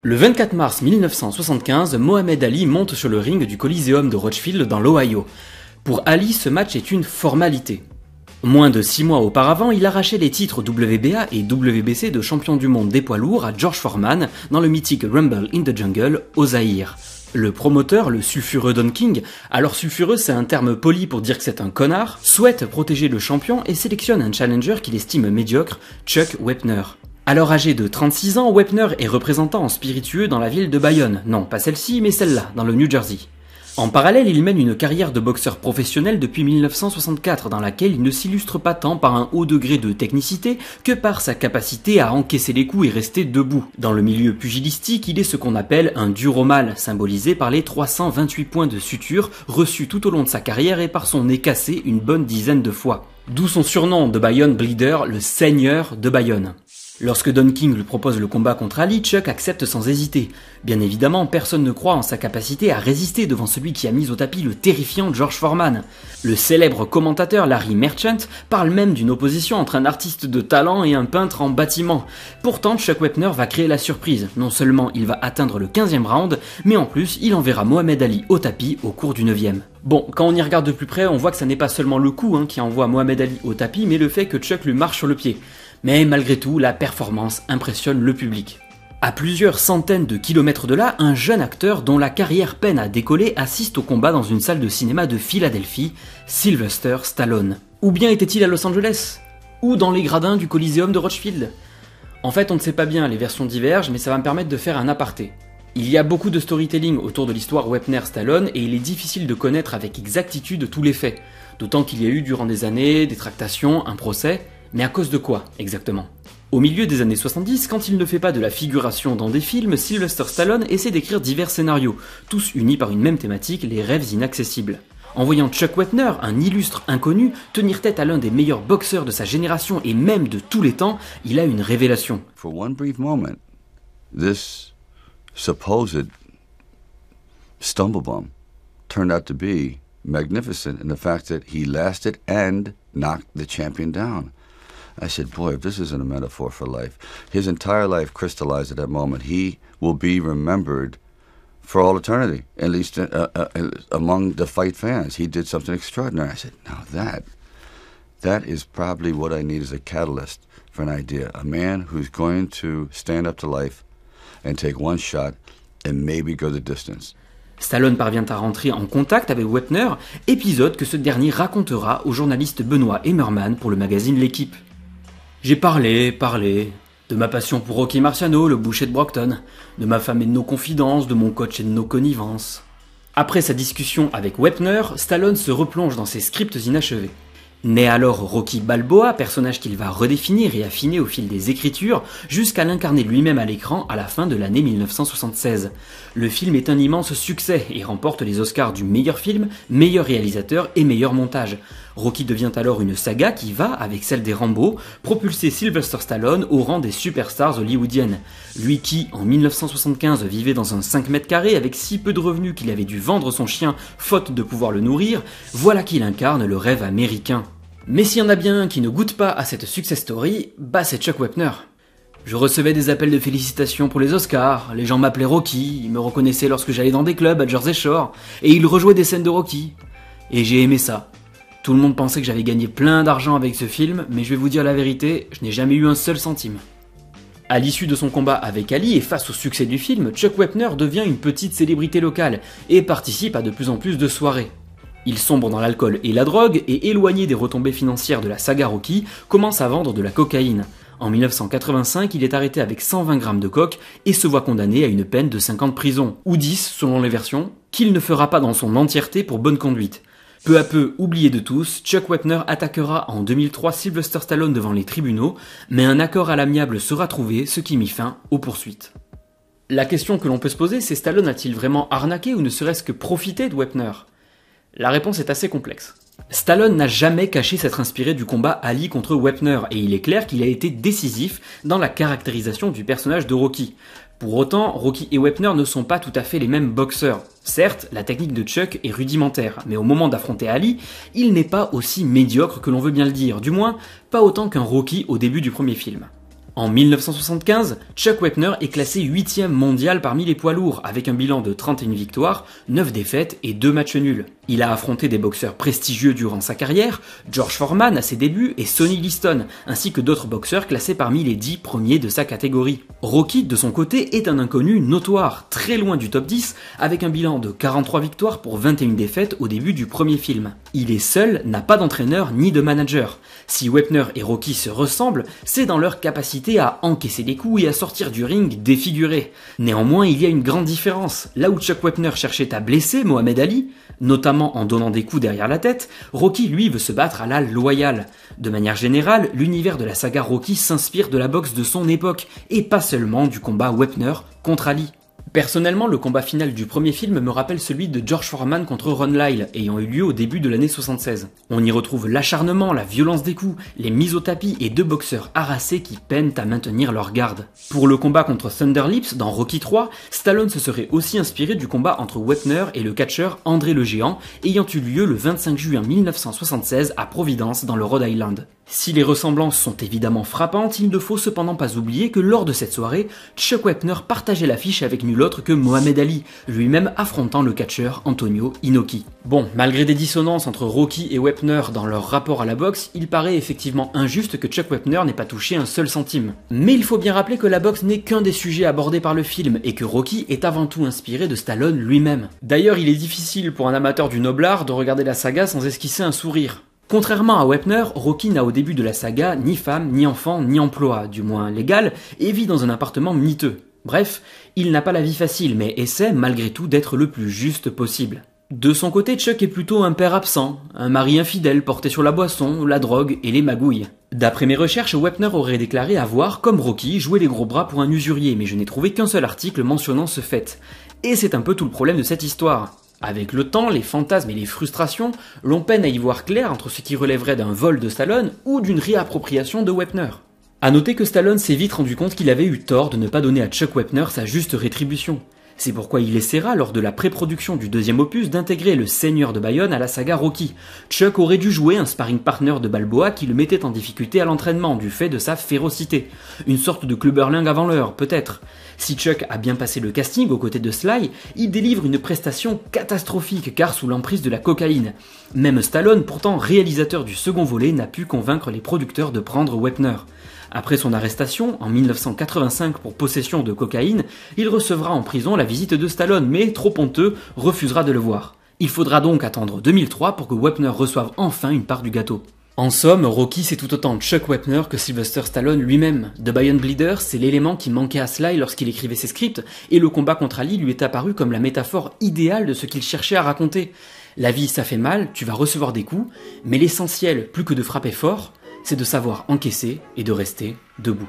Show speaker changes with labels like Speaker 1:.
Speaker 1: Le 24 mars 1975, Mohamed Ali monte sur le ring du Coliseum de Rochefield dans l'Ohio. Pour Ali, ce match est une formalité. Moins de 6 mois auparavant, il arrachait les titres WBA et WBC de champion du monde des poids lourds à George Foreman dans le mythique Rumble in the Jungle au Zaïre. Le promoteur, le sulfureux Don King, alors sulfureux c'est un terme poli pour dire que c'est un connard, souhaite protéger le champion et sélectionne un challenger qu'il estime médiocre, Chuck Wepner. Alors âgé de 36 ans, Wepner est représentant en spiritueux dans la ville de Bayonne. Non, pas celle-ci, mais celle-là, dans le New Jersey. En parallèle, il mène une carrière de boxeur professionnel depuis 1964, dans laquelle il ne s'illustre pas tant par un haut degré de technicité que par sa capacité à encaisser les coups et rester debout. Dans le milieu pugilistique, il est ce qu'on appelle un dur au mal, symbolisé par les 328 points de suture reçus tout au long de sa carrière et par son nez cassé une bonne dizaine de fois. D'où son surnom de Bayonne Bleeder, le seigneur de Bayonne. Lorsque Don King lui propose le combat contre Ali, Chuck accepte sans hésiter. Bien évidemment, personne ne croit en sa capacité à résister devant celui qui a mis au tapis le terrifiant George Foreman. Le célèbre commentateur Larry Merchant parle même d'une opposition entre un artiste de talent et un peintre en bâtiment. Pourtant, Chuck Wepner va créer la surprise. Non seulement il va atteindre le 15e round, mais en plus, il enverra Mohamed Ali au tapis au cours du 9e. Bon, quand on y regarde de plus près, on voit que ça n'est pas seulement le coup qui envoie Mohamed Ali au tapis, mais le fait que Chuck lui marche sur le pied. Mais malgré tout, la performance impressionne le public. À plusieurs centaines de kilomètres de là, un jeune acteur dont la carrière peine à décoller assiste au combat dans une salle de cinéma de Philadelphie, Sylvester Stallone. Ou bien était-il à Los Angeles? Ou dans les gradins du Coliseum de Rochefield? En fait, on ne sait pas bien, les versions divergent, mais ça va me permettre de faire un aparté. Il y a beaucoup de storytelling autour de l'histoire Wepner-Stallone et il est difficile de connaître avec exactitude tous les faits. D'autant qu'il y a eu durant des années des tractations, un procès. Mais à cause de quoi, exactement? Au milieu des années 70, quand il ne fait pas de la figuration dans des films, Sylvester Stallone essaie d'écrire divers scénarios, tous unis par une même thématique, les rêves inaccessibles. En voyant Chuck Wepner, un illustre inconnu, tenir tête à l'un des meilleurs boxeurs de sa génération et même de tous les temps, il a une révélation.
Speaker 2: For one brief moment, this supposed stumblebum turned out to be magnificent in the fact that he lasted and knocked the champion down. I said, boy, if this isn't a metaphor for life, his entire life crystallized at that moment. He will be remembered for all eternity, at least among the fight fans. He did something extraordinary. I said, now that is probably what I need as a catalyst for an idea. A man who's going to stand up to life and take one shot and maybe go the distance.
Speaker 1: Stallone parvient à rentrer en contact avec Wepner, épisode que ce dernier racontera au journaliste Benoît Emmerman pour le magazine L'Équipe. J'ai parlé de ma passion pour Rocky Marciano, le boucher de Brockton, de ma femme et de nos confidences, de mon coach et de nos connivences. Après sa discussion avec Wepner, Stallone se replonge dans ses scripts inachevés. Naît alors Rocky Balboa, personnage qu'il va redéfinir et affiner au fil des écritures, jusqu'à l'incarner lui-même à l'écran à la fin de l'année 1976. Le film est un immense succès et remporte les Oscars du meilleur film, meilleur réalisateur et meilleur montage. Rocky devient alors une saga qui va, avec celle des Rambo, propulser Sylvester Stallone au rang des superstars hollywoodiennes. Lui qui, en 1975, vivait dans un 5 mètres carrés avec si peu de revenus qu'il avait dû vendre son chien faute de pouvoir le nourrir, voilà qu'il incarne le rêve américain. Mais s'il y en a bien un qui ne goûte pas à cette success story, c'est Chuck Wepner. Je recevais des appels de félicitations pour les Oscars, les gens m'appelaient Rocky, ils me reconnaissaient lorsque j'allais dans des clubs à Jersey Shore, et ils rejouaient des scènes de Rocky. Et j'ai aimé ça. Tout le monde pensait que j'avais gagné plein d'argent avec ce film, mais je vais vous dire la vérité, je n'ai jamais eu un seul centime. À l'issue de son combat avec Ali et face au succès du film, Chuck Wepner devient une petite célébrité locale et participe à de plus en plus de soirées. Il sombre dans l'alcool et la drogue et, éloigné des retombées financières de la saga Rocky, commence à vendre de la cocaïne. En 1985, il est arrêté avec 120 grammes de coke et se voit condamné à une peine de 5 ans de prison, ou 10 selon les versions, qu'il ne fera pas dans son entièreté pour bonne conduite. Peu à peu oublié de tous, Chuck Wepner attaquera en 2003 Sylvester Stallone devant les tribunaux, mais un accord à l'amiable sera trouvé, ce qui mit fin aux poursuites. La question que l'on peut se poser, c'est Stallone a-t-il vraiment arnaqué ou ne serait-ce que profité de Wepner? La réponse est assez complexe. Stallone n'a jamais caché s'être inspiré du combat Ali contre Wepner, et il est clair qu'il a été décisif dans la caractérisation du personnage de Rocky. Pour autant, Rocky et Wepner ne sont pas tout à fait les mêmes boxeurs. Certes, la technique de Chuck est rudimentaire, mais au moment d'affronter Ali, il n'est pas aussi médiocre que l'on veut bien le dire, du moins pas autant qu'un Rocky au début du premier film. En 1975, Chuck Wepner est classé 8e mondial parmi les poids lourds, avec un bilan de 31 victoires, 9 défaites et 2 matchs nuls. Il a affronté des boxeurs prestigieux durant sa carrière, George Foreman à ses débuts et Sonny Liston, ainsi que d'autres boxeurs classés parmi les 10 premiers de sa catégorie. Rocky, de son côté, est un inconnu notoire, très loin du top 10, avec un bilan de 43 victoires pour 21 défaites au début du premier film. Il est seul, n'a pas d'entraîneur ni de manager. Si Wepner et Rocky se ressemblent, c'est dans leur capacité à encaisser des coups et à sortir du ring défiguré. Néanmoins, il y a une grande différence. Là où Chuck Wepner cherchait à blesser Mohamed Ali, notamment en donnant des coups derrière la tête, Rocky lui veut se battre à la loyale. De manière générale, l'univers de la saga Rocky s'inspire de la boxe de son époque, et pas seulement du combat Wepner contre Ali. Personnellement, le combat final du premier film me rappelle celui de George Foreman contre Ron Lyle, ayant eu lieu au début de l'année 76. On y retrouve l'acharnement, la violence des coups, les mises au tapis et 2 boxeurs harassés qui peinent à maintenir leur garde. Pour le combat contre Thunder Lips dans Rocky III, Stallone se serait aussi inspiré du combat entre Wepner et le catcheur André le Géant, ayant eu lieu le 25 juin 1976 à Providence dans le Rhode Island. Si les ressemblances sont évidemment frappantes, il ne faut cependant pas oublier que lors de cette soirée, Chuck Wepner partageait l'affiche avec nul autre que Mohamed Ali, lui-même affrontant le catcheur Antonio Inoki. Bon, malgré des dissonances entre Rocky et Wepner dans leur rapport à la boxe, il paraît effectivement injuste que Chuck Wepner n'ait pas touché un seul centime. Mais il faut bien rappeler que la boxe n'est qu'un des sujets abordés par le film et que Rocky est avant tout inspiré de Stallone lui-même. D'ailleurs, il est difficile pour un amateur du noble art de regarder la saga sans esquisser un sourire. Contrairement à Wepner, Rocky n'a au début de la saga ni femme, ni enfant, ni emploi, du moins légal, et vit dans un appartement miteux. Bref, il n'a pas la vie facile, mais essaie malgré tout d'être le plus juste possible. De son côté, Chuck est plutôt un père absent, un mari infidèle porté sur la boisson, la drogue et les magouilles. D'après mes recherches, Wepner aurait déclaré avoir, comme Rocky, joué les gros bras pour un usurier, mais je n'ai trouvé qu'un seul article mentionnant ce fait. Et c'est un peu tout le problème de cette histoire. Avec le temps, les fantasmes et les frustrations, l'on peine à y voir clair entre ce qui relèverait d'un vol de Stallone ou d'une réappropriation de Wepner. A noter que Stallone s'est vite rendu compte qu'il avait eu tort de ne pas donner à Chuck Wepner sa juste rétribution. C'est pourquoi il essaiera, lors de la pré-production du deuxième opus, d'intégrer le Seigneur de Bayonne à la saga Rocky. Chuck aurait dû jouer un sparring partner de Balboa qui le mettait en difficulté à l'entraînement du fait de sa férocité. Une sorte de clubberling avant l'heure, peut-être. Si Chuck a bien passé le casting aux côtés de Sly, il délivre une prestation catastrophique car sous l'emprise de la cocaïne. Même Stallone, pourtant réalisateur du second volet, n'a pu convaincre les producteurs de prendre Wepner. Après son arrestation, en 1985 pour possession de cocaïne, il recevra en prison la visite de Stallone, mais trop honteux, refusera de le voir. Il faudra donc attendre 2003 pour que Wepner reçoive enfin une part du gâteau. En somme, Rocky c'est tout autant Chuck Wepner que Sylvester Stallone lui-même. The Bayonne Bleeder, c'est l'élément qui manquait à Sly lorsqu'il écrivait ses scripts, et le combat contre Ali lui est apparu comme la métaphore idéale de ce qu'il cherchait à raconter. La vie ça fait mal, tu vas recevoir des coups, mais l'essentiel, plus que de frapper fort, c'est de savoir encaisser et de rester debout.